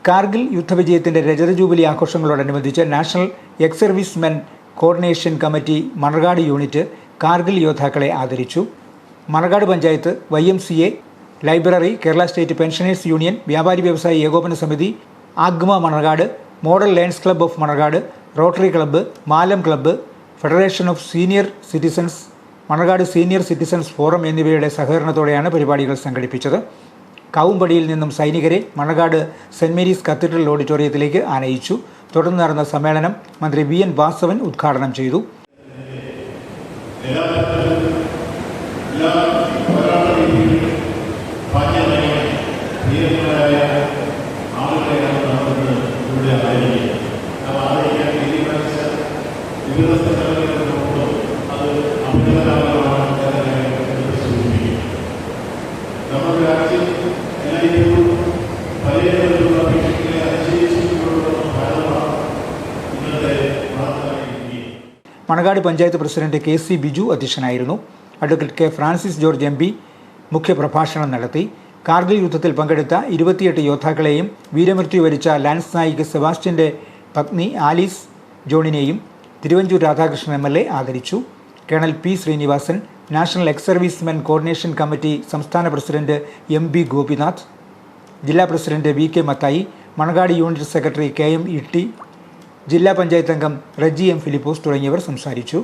കാർഗിൽ യുദ്ധവിജയത്തിൻ്റെ രജത ജൂബിലി ആഘോഷങ്ങളോടനുബന്ധിച്ച് national ex servicemen coordination committee Manarcad unit Kargil യോദ്ധാക്കളെ ആദരിച്ചു. Manarcad panchayat, YMCA, library, Kerala state pensioners union, Vyapari Vyavasayi Ekopana Samiti, ആഗ്മ Manarcad, model lions club of Manarcad, rotary club, മാലം club, federation of senior citizens, Manarcad senior citizens forum എന്നിവയുടെ സഹകരണത്തോടെയാണ് പരിപാടികൾ സംഘടിപ്പിച്ചത്. കാവുംപടിയിൽ നിന്നും സൈനികരെ മണർകാട് സെൻറ് മേരീസ് കത്തീഡ്രൽ ഓഡിറ്റോറിയത്തിലേക്ക് ആനയിച്ചു. തുടർന്ന് നടന്ന സമ്മേളനം മന്ത്രി VN വാസവൻ ഉദ്ഘാടനം ചെയ്തു. മണർകാട് പഞ്ചായത്ത് പ്രസിഡന്റ് KC ബിജു അധ്യക്ഷനായിരുന്നു. Advocate K Francis George MP മുഖ്യപ്രഭാഷണം നടത്തി. കാർഗിൽ യുദ്ധത്തിൽ പങ്കെടുത്ത 28 യോദ്ധാക്കളെയും വീരമൃത്യു വരിച്ച ലാൻസ് നായിക് സെബാസ്റ്റ്യൻ്റെ പത്നി ആലീസ് ജോണിനെയും തിരുവഞ്ചൂർ രാധാകൃഷ്ണൻ MLA ആദരിച്ചു. Colonel P Sreenivasan, national ex servicemen coordination committee സംസ്ഥാന പ്രസിഡന്റ് MB ഗോപിനാഥ്, ജില്ലാ president VK Mathai, Manarcad unit secretary KM Itty, ജില്ലാ പഞ്ചായത്ത് അംഗം റെജി M ഫിലിപ്പോസ് തുടങ്ങിയവർ സംസാരിച്ചു.